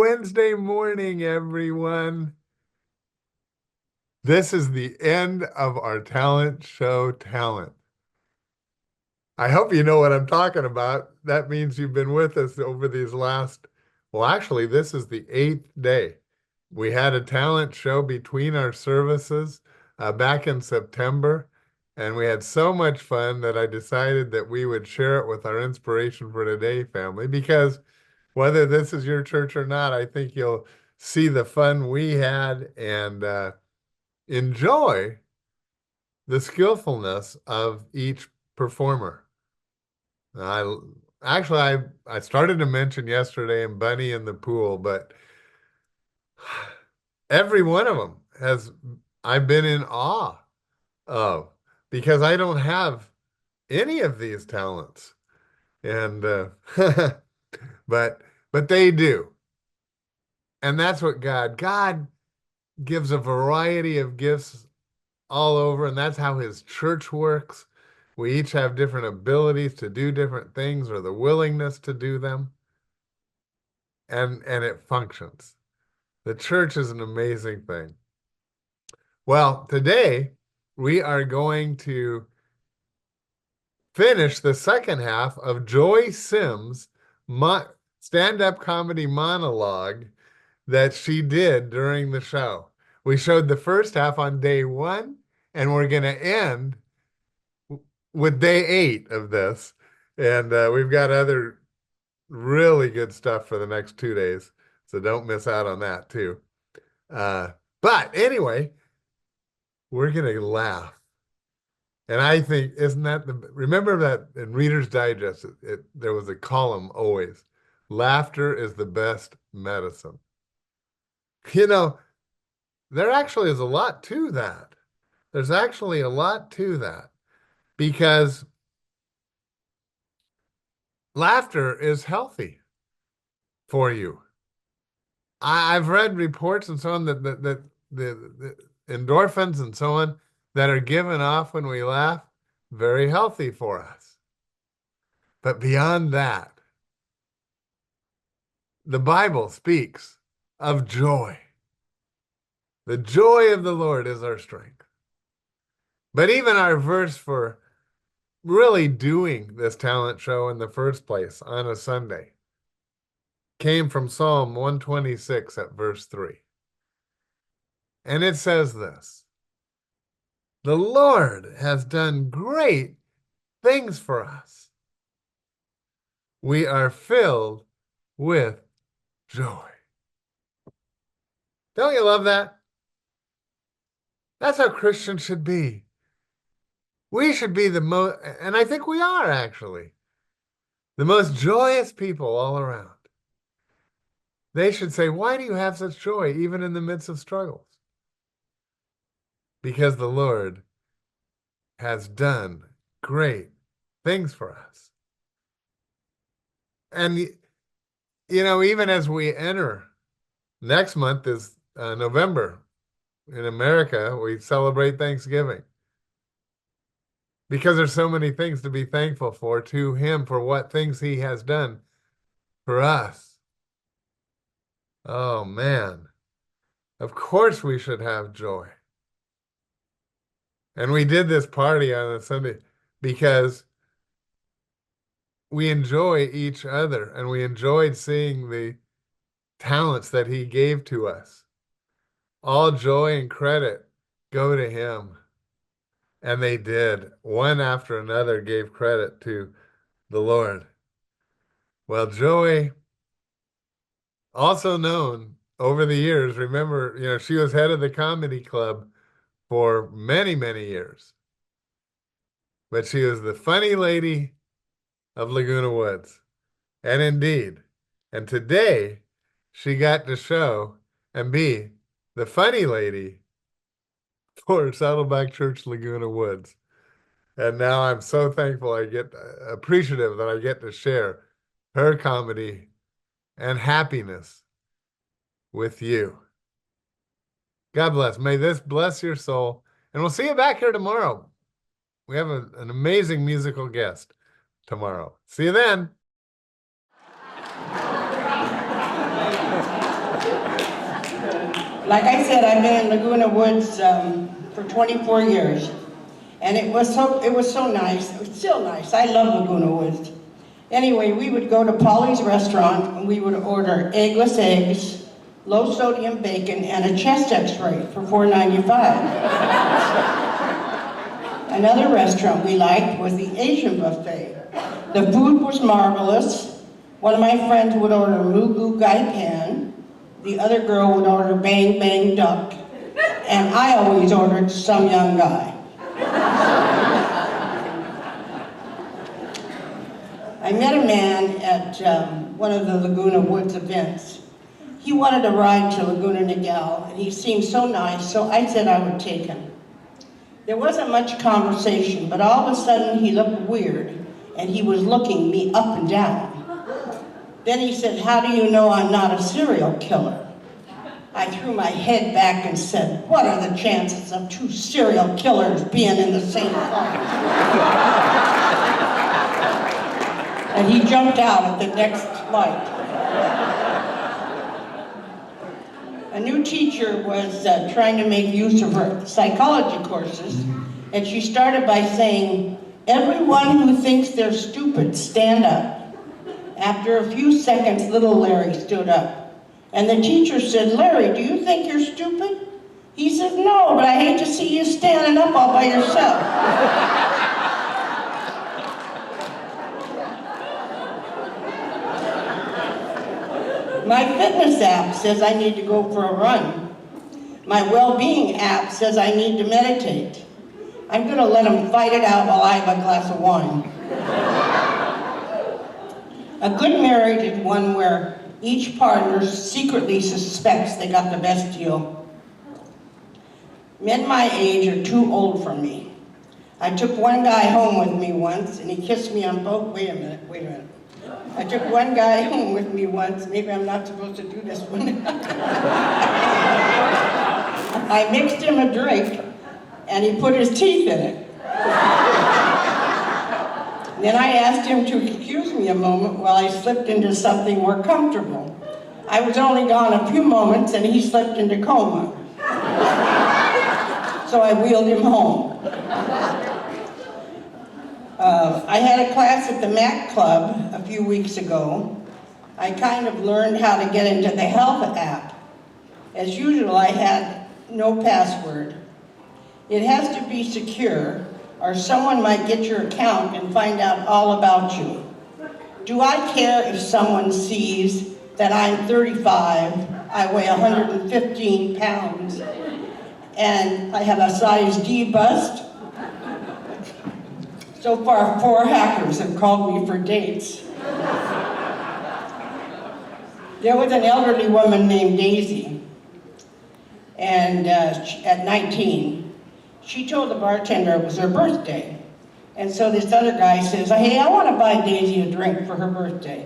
Wednesday morning, everyone. This is the end of our talent show talent. I hope you know what I'm talking about. That means you've been with us over these well, actually, this is the eighth day. We had a talent show between our services back in September, and we had so much fun that I decided that we would share it with our Inspiration for Today family because whether this is your church or not, I think you'll see the fun we had and enjoy the skillfulness of each performer. I I started to mention yesterday and Bunny in the pool, but every one of them has I've been in awe of because I don't have any of these talents, and but but they do, and that's what God gives a variety of gifts all over, and that's how his church works. We each have different abilities to do different things or the willingness to do them, and it functions. The church is an amazing thing. Well, today we are going to finish the second half of Joy Sims' stand-up comedy monologue that she did during the show. We showed the first half on day one, and we're going to end with day 8 of this. And we've got other really good stuff for the next 2 days. So don't miss out on that too. But anyway, we're going to laugh. And I think, isn't that remember that in Reader's Digest, there was a column always, laughter is the best medicine. You know, there actually is a lot to that. There's actually a lot to that because laughter is healthy for you. I've read reports and so on that the endorphins and so on that are given off when we laugh, very healthy for us. But beyond that, the Bible speaks of joy. The joy of the Lord is our strength. But even our verse for really doing this talent show in the first place on a Sunday came from Psalm 126 at verse 3. And it says this: the Lord has done great things for us. We are filled with joy. Don't you love that? That's how Christians should be. We should be the most, and I think we are actually, the most joyous people all around. They should say, why do you have such joy even in the midst of struggles? Because the Lord has done great things for us. And, even as we enter, next month is November. In America, we celebrate Thanksgiving because there's so many things to be thankful for to him for what things he has done for us. Oh, man. Of course we should have joy. And we did this party on a Sunday because we enjoy each other and we enjoyed seeing the talents that he gave to us. All joy and credit go to him. And they did. One after another gave credit to the Lord. Well, Joy, also known over the years, remember, she was head of the comedy club for many, many years. But she was the funny lady of Laguna Woods. And indeed, and today she got to show and be the funny lady for Saddleback Church Laguna Woods. And now I'm so thankful appreciative that I get to share her comedy and happiness with you. God bless. May this bless your soul. And we'll see you back here tomorrow. We have an amazing musical guest tomorrow. See you then. Like I said, I've been in Laguna Woods for 24 years, and it was so nice. It was still nice. I love Laguna Woods. Anyway, we would go to Polly's restaurant, and we would order eggless eggs, low sodium bacon, and a chest x-ray for $4.95. Another restaurant we liked was the Asian buffet. The food was marvelous. One of my friends would order mugu gai pan, the other girl would order bang bang duck, and I always ordered some young guy. I met a man at one of the Laguna Woods events. He wanted to ride to Laguna Niguel, and he seemed so nice, so I said I would take him. There wasn't much conversation, but all of a sudden he looked weird, and he was looking me up and down. Then he said, "How do you know I'm not a serial killer?" I threw my head back and said, "What are the chances of two serial killers being in the same car?" And he jumped out at the next light. A new teacher was trying to make use of her psychology courses, and she started by saying, "Everyone who thinks they're stupid, stand up." After a few seconds, little Larry stood up. And the teacher said, "Larry, do you think you're stupid?" He said, "No, but I hate to see you standing up all by yourself." My fitness app says I need to go for a run. My well-being app says I need to meditate. I'm going to let them fight it out while I have a glass of wine. A good marriage is one where each partner secretly suspects they got the best deal. Men my age are too old for me. I took one guy home with me once, and he kissed me on both. Wait a minute. I took one guy home with me once. Maybe I'm not supposed to do this one. I mixed him a drink, and he put his teeth in it. Then I asked him to excuse me a moment while I slipped into something more comfortable. I was only gone a few moments, and he slipped into coma. So I wheeled him home. I had a class at the Mac Club a few weeks ago. I kind of learned how to get into the health app. As usual, I had no password. It has to be secure, or someone might get your account and find out all about you. Do I care if someone sees that I'm 35, I weigh 115 pounds, and I have a size D bust? So far, 4 hackers have called me for dates. There was an elderly woman named Daisy, and at 19, she told the bartender it was her birthday. And so this other guy says, "Hey, I want to buy Daisy a drink for her birthday."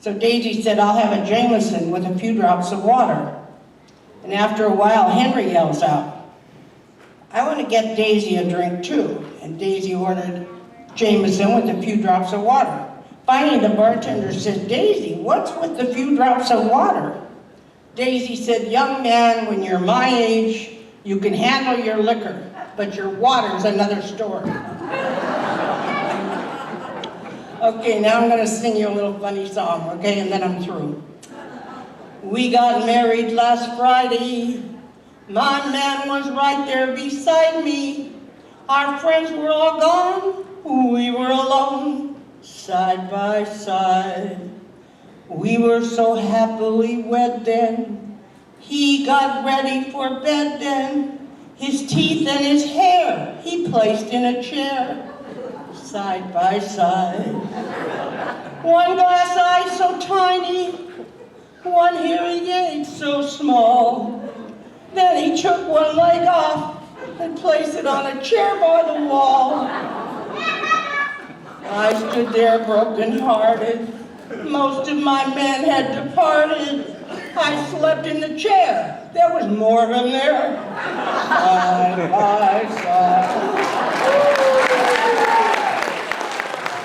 So Daisy said, "I'll have a Jameson with a few drops of water." And after a while, Henry yells out, "I want to get Daisy a drink too." And Daisy ordered Jameson with a few drops of water. Finally, the bartender said, "Daisy, what's with the few drops of water?" Daisy said, "Young man, when you're my age, you can handle your liquor, but your water's another story." Okay, now I'm going to sing you a little funny song, okay, and then I'm through. We got married last Friday. My man was right there beside me. Our friends were all gone. We were alone, side by side. We were so happily wed then. He got ready for bed then. His teeth and his hair he placed in a chair, side by side. One glass eye so tiny, one hearing aid so small. Then he took one leg off and placed it on a chair by the wall. I stood there broken-hearted. Most of my men had departed. I slept in the chair. There was more of them there. Side by